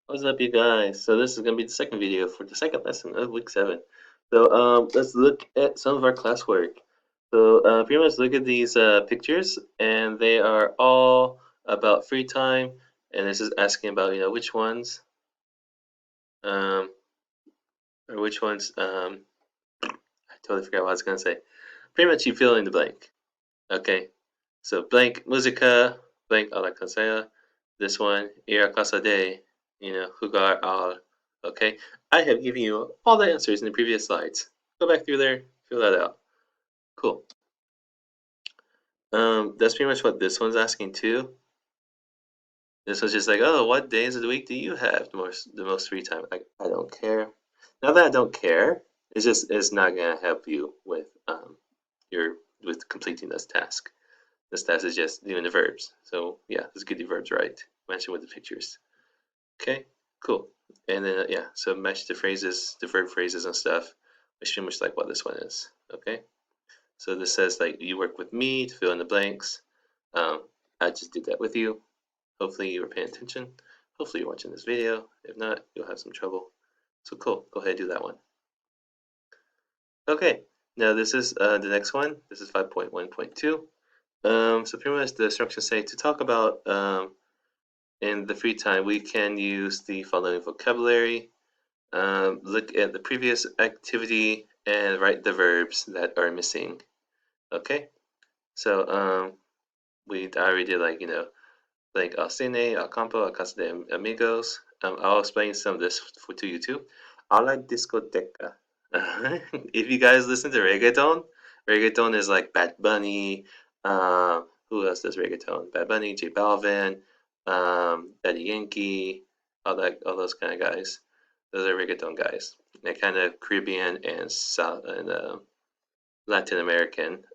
What's up, you guys? So this is gonna be the second video for the second lesson of week 7. So let's look at some of our classwork. So pretty much look at these pictures, and they are all about free time. And this is asking about which ones um, or which ones I totally forgot what I was gonna say. Pretty much you fill in the blank. Okay. So blank musica, blank a la casella. This one, ir a casa de, jugar al. Okay. I have given you all the answers in the previous slides. Go back through there, fill that out. Cool. That's pretty much what this one's asking too. This one's just like, oh, what days of the week do you have the most free time? I don't care. Not that I don't care. It's not gonna help you with your with completing this task. This task is just doing the verbs. So yeah, let's get the verbs right. Match it with the pictures. Okay, cool. And then yeah, so match the phrases, the verb phrases and stuff, which pretty much like what this one is. Okay, so this says like you work with me to fill in the blanks. Um, I just did that with you. Hopefully you were paying attention. Hopefully you're watching this video. If not, you'll have some trouble. So cool. Go ahead and do that one. Okay. Now this is the next one. This is 5.1.2. So pretty much the instructions say to talk about in the free time, we can use the following vocabulary, look at the previous activity, and write the verbs that are missing. Okay, so we already did like al cine, al campo, al casa de amigos. I'll explain some of this to you too. A la discoteca. If you guys listen to reggaeton, reggaeton is like Bad Bunny. Who else does reggaeton? Bad Bunny, J Balvin, Daddy Yankee, all those kind of guys. Those are reggaeton guys. They're kind of Caribbean and South and Latin American,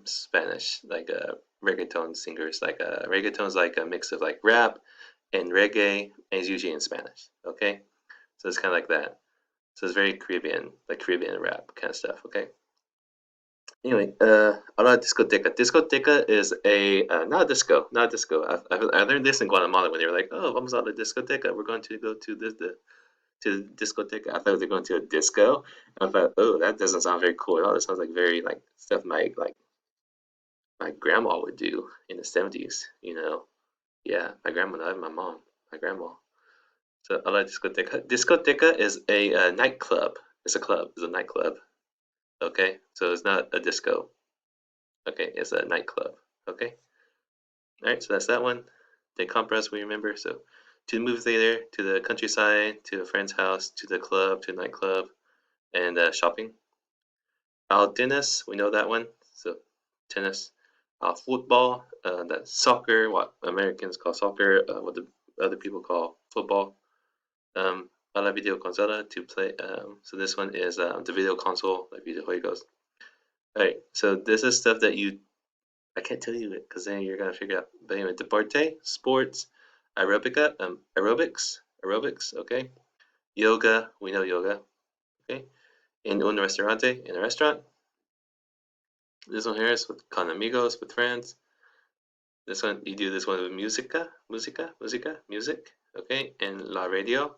Spanish, like reggaeton singers. Like reggaeton is like a mix of like rap and reggae, and it's usually in Spanish. Okay, so it's kind of like that. So it's very Caribbean, like Caribbean rap kind of stuff. Okay. Anyway, ahora discoteca. Discoteca is a not a disco, not a disco. I learned this in Guatemala when they were like, "Oh, vamos a la discoteca. We're going to go to the discoteca." I thought they were going to a disco. I thought, "Oh, that doesn't sound very cool at all. It sounds like very like stuff my grandma would do in the 70s. Yeah, my grandma, not my mom, my grandma." So I like discoteca. Discoteca is a nightclub. It's a club. It's a nightclub. Okay, so it's not a disco. Okay, it's a nightclub. Okay. All right, so that's that one. De compras, we remember. So to the movie theater, to the countryside, to a friend's house, to the club, to a nightclub, and shopping. Al tennis, we know that one. So tennis. Football, that's soccer, what Americans call soccer, what the other people call football. A la videoconsola, to play. So this one is the video console, like videojuegos. All right, so this is stuff that I can't tell you it because then you're gonna figure out. But anyway, deporte, sports, aerobics, okay. Yoga, we know yoga, okay. In un restaurante, in a restaurant. This one here is with con amigos, with friends. This one, you do this one with music, okay. And la radio,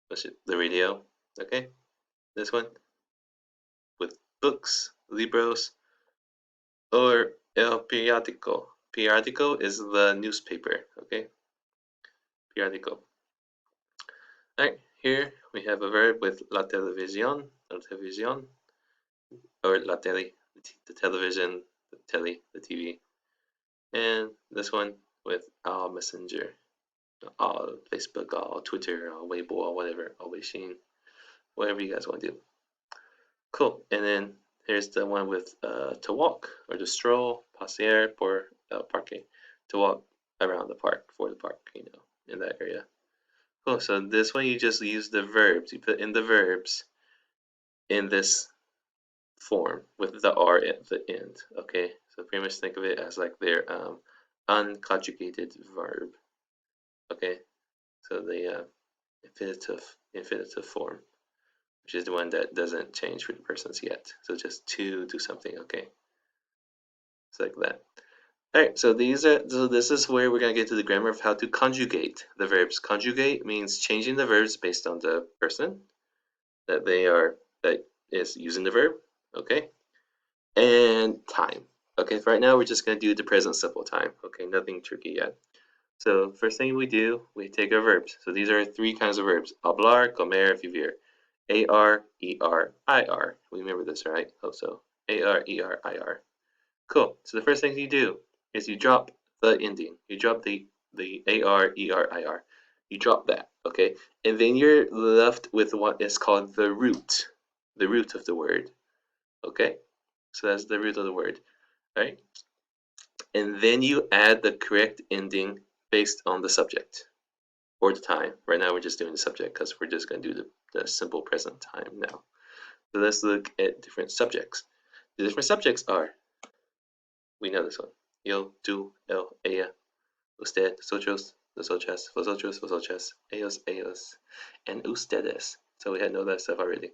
which is the radio, okay. This one with books, libros, or el periódico. Periódico is the newspaper, okay. Periódico. Alright, here we have a verb with la televisión, or la tele, the television, the TV. And this one with our messenger, our Facebook, our Twitter, our Weibo, or whatever, our Weixin, whatever you guys want to do. Cool. And then here's the one with to walk or to stroll, pasear por el parque, to walk around the park, for the park, in that area. Cool. So this one you just use the verbs. You put in the verbs in this form with the R at the end. Okay. So pretty much think of it as like their unconjugated verb. Okay. So the infinitive form, which is the one that doesn't change for the persons yet. So just to do something. Okay. It's like that. All right, so this is where we're gonna get to the grammar of how to conjugate the verbs. Conjugate means changing the verbs based on the person that is using the verb, okay? And time. Okay, for right now we're just gonna do the present simple time. Okay, nothing tricky yet. So first thing we do, we take our verbs. So these are three kinds of verbs: hablar, comer, vivir. A-R, E-R, I-R. We remember this, right? Hope so. A-R, E-R, I-R. Cool. So the first thing you do is you drop the ending. You drop the A-R, E-R, I-R. You drop that, okay? And then you're left with what is called the root of the word, okay? So that's the root of the word, right? And then you add the correct ending based on the subject or the time. Right now we're just doing the subject because we're just going to do the simple present time now. So let's look at different subjects. The different subjects are, we know this one: yo, tú, él, ella, usted, nosotros, nosotras, vosotros, vosotras, ellos, ellos, and ustedes. So we had know that stuff already.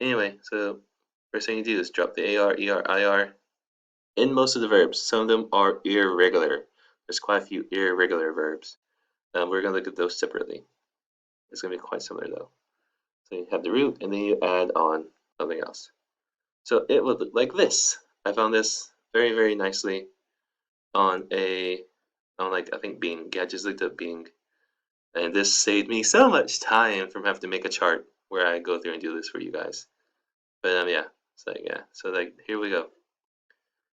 Anyway, so first thing you do is drop the AR, ER, IR in most of the verbs. Some of them are irregular. There's quite a few irregular verbs. We're going to look at those separately. It's going to be quite similar though. So you have the root and then you add on something else. So it would look like this. I found this very, very nicely on like, I think Bing. Yeah, I just looked up Bing. And this saved me so much time from having to make a chart where I go through and do this for you guys. But yeah, so like here we go.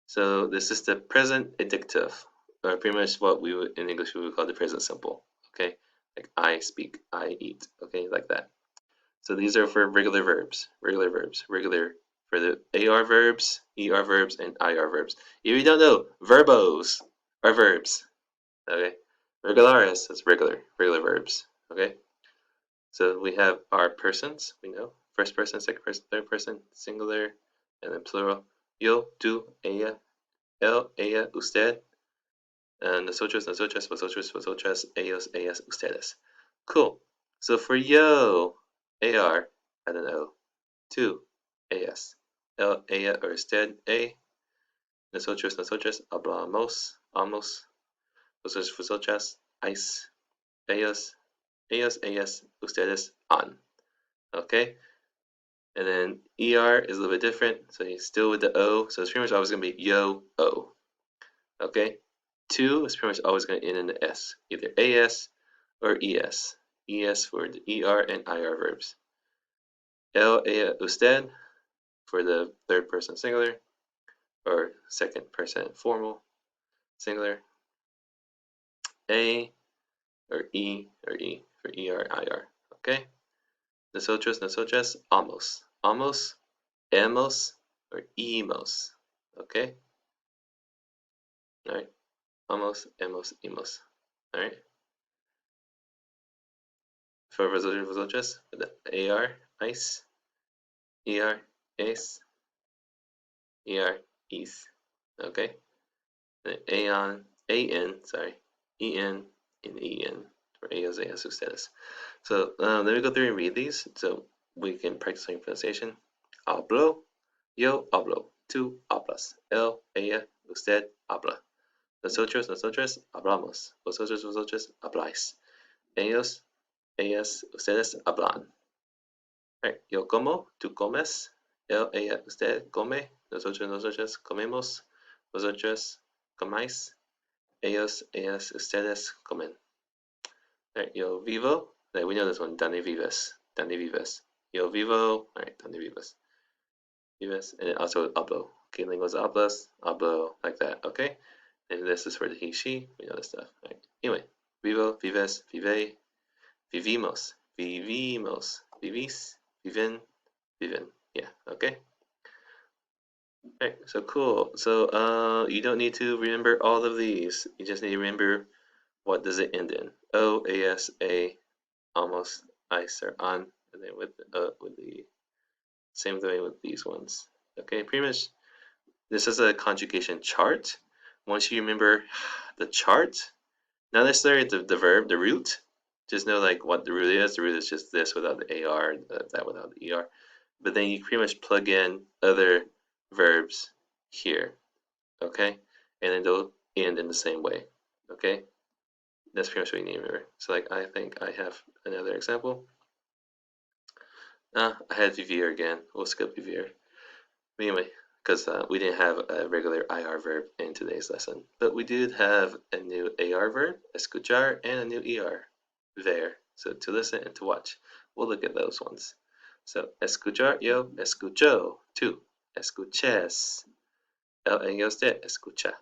So this is the present indicative, or pretty much what we would in English we would call the present simple. Okay, like I speak, I eat. Okay, like that. So these are for regular verbs, regular for the AR verbs, ER verbs, and IR verbs. If you don't know, verbos are verbs. Okay, regulares is regular verbs. Okay, so we have our persons. We know first person, second person, third person, singular, and then plural. Yo, tú, ella, él, ella, usted, nosotros, nosotras, vosotros, vosotras, ellos, ellas, ustedes. Cool. So for yo, AR, I don't know, tú, ellas, él, ella, or usted, a, nosotros, nosotras, hablamos, amos, vosotros, vosotras, ais, ellos, ellos, ellas, ustedes, on. Okay? And then ER is a little bit different, so you're still with the O, so it's pretty much always going to be yo, O. Okay? Two is pretty much always going to end in the S, either AS or ES. ES for the ER and IR verbs. El, ella, usted for the third person singular or second person formal singular. A or E for ER, IR. Okay? Nosotros, nosotras, amos. Amos, hemos, or emos. Okay? Alright? Amos, hemos, emos. Alright? For vosotros, vosotras, the AR, ice, ER, es, ER, is. Okay? The AN, sorry, EN, and EN for ellos, ellas, ustedes. So let me go through and read these so we can practice our pronunciation. Hablo, yo hablo, tú hablas, él, ella, usted habla. Nosotros, nosotras hablamos, vosotros, vosotras habláis. Ellos, ellas, ustedes hablan. Right. Yo como, tú comes, él, ella, usted come, nosotros, nosotras comemos, vosotros comáis, ellos, ellas, ustedes comen. Right. Yo vivo, we know this one, donde vives, donde vives. Yo vivo, alright, donde vives. Vives, and also hablo. Okay, lenguas hablo, like that, okay? And this is for the he, she, we know this stuff, right? Anyway, vivo, vives, vive, vivimos, vivimos, vivis, viven, viven. Yeah, okay? Alright, so cool. So you don't need to remember all of these. You just need to remember what does it end in. O, AS, A, almost, ice, or on, and then with the same way with these ones. Okay, pretty much this is a conjugation chart. Once you remember the chart, not necessarily the verb, the root, just know like what the root is. The root is just this without the AR, that without the ER. But then you pretty much plug in other verbs here, okay? And then end in the same way. Okay, that's pretty much what you need to remember. So like, I think I have another example. I had Vivier again. We'll skip Vivier. Anyway, because we didn't have a regular IR verb in today's lesson, but we did have a new AR verb, escuchar, and a new ER, ver. So to listen and to watch. We'll look at those ones. So escuchar, yo escucho. Tú, escuches. Él, ella, usted escucha.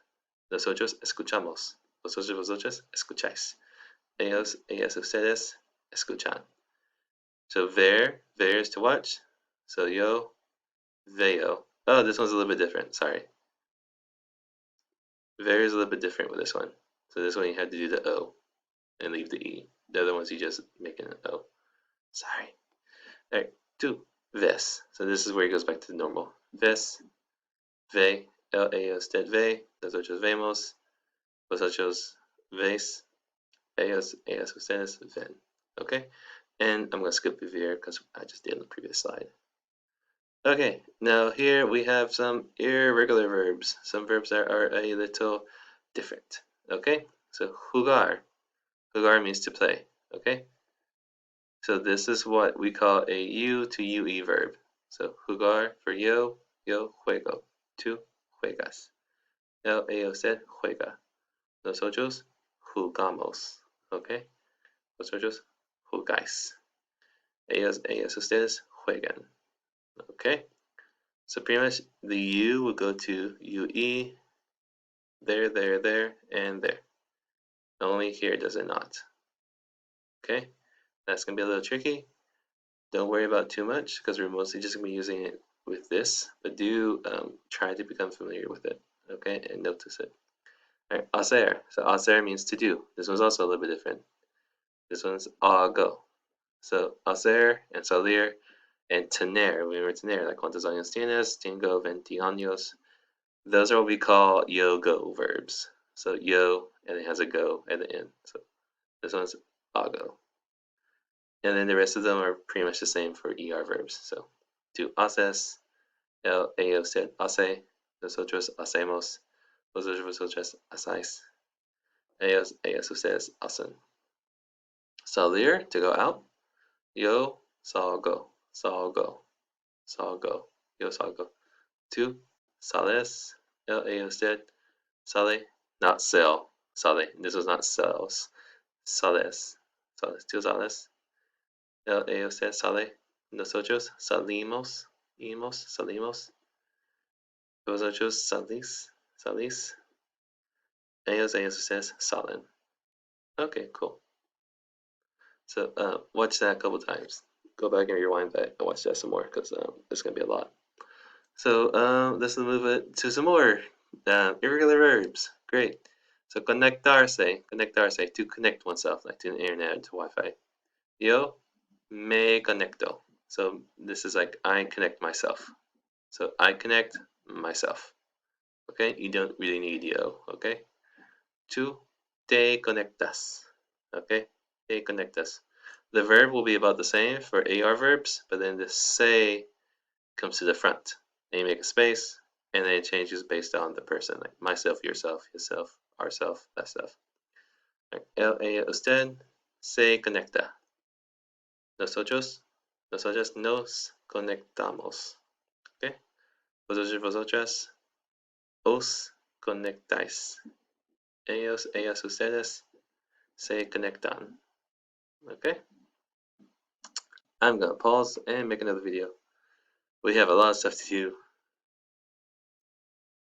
Nosotros escuchamos. Vosotros, vosotras escucháis. Ellos, ellas, ustedes escuchan. So ver is to watch. So yo, veo. Oh, this one's a little bit different. Sorry. Ver is a little bit different with this one. So this one you have to do the O and leave the E. The other ones you just make an O. Sorry. Alright, tú, ves. So this is where it goes back to the normal. Ves, ve, el, ella, usted ve, nosotros vemos, vosotros veis, ellos, ellas, ustedes ven. Okay? And I'm going to skip the ver because I just did in the previous slide. Okay, now here we have some irregular verbs. Some verbs that are a little different. Okay, so jugar. Jugar means to play. Okay, so this is what we call a U to UE verb. So jugar for yo, yo juego. Tú juegas. Él, ella, usted juega. Nosotros jugamos. Okay, vosotros jugáis. Ellos, ellas, ustedes juegan. Okay, so pretty much the U will go to UE, there, and there. Only here does it not. Okay, that's going to be a little tricky. Don't worry about too much because we're mostly just going to be using it with this, but do try to become familiar with it, okay, and notice it. All right, hacer. So hacer means to do. This one's also a little bit different. This one's go. So hacer and salir and tener. Remember tener, like cuántos años tienes, tengo 20 años. Those are what we call yo-go verbs. So yo, and it has a go at the end. So this one's go. And then the rest of them are pretty much the same for ER verbs. So tú haces, ella, usted hace, nosotros hacemos, vosotros, vosotras hacéis, ellos, ellas, ustedes hacen. Salir, to go out. Yo salgo, salgo, salgo, yo salgo. Tú sales, ella, usted sale, not sell, sale. This was not sells. Sales, sales, tú sales. Ella, usted sale. Nosotros salimos, salimos. Vosotros salís, salís. Ellos, ellas, ustedes salen. Okay, cool. So watch that a couple times. Go back and rewind that and watch that some more because there's going to be a lot. So let's move it to some more irregular verbs. Great. So conectarse, to connect oneself, like to the internet, to Wi-Fi. Yo me conecto. So this is like I connect myself. So I connect myself. Okay, you don't really need yo. Okay. Tú te conectas. Okay, te conectas. The verb will be about the same for AR verbs, but then the se comes to the front. And you make a space, and then it changes based on the person, like myself, yourself, ourself, that stuff. Él, ella, usted se conecta. Nosotros, nosotras nos conectamos. Okay? Vosotros, vosotras os conectáis. Ellos, ellas, ustedes se conectan. Okay? I'm gonna pause and make another video. We have a lot of stuff to do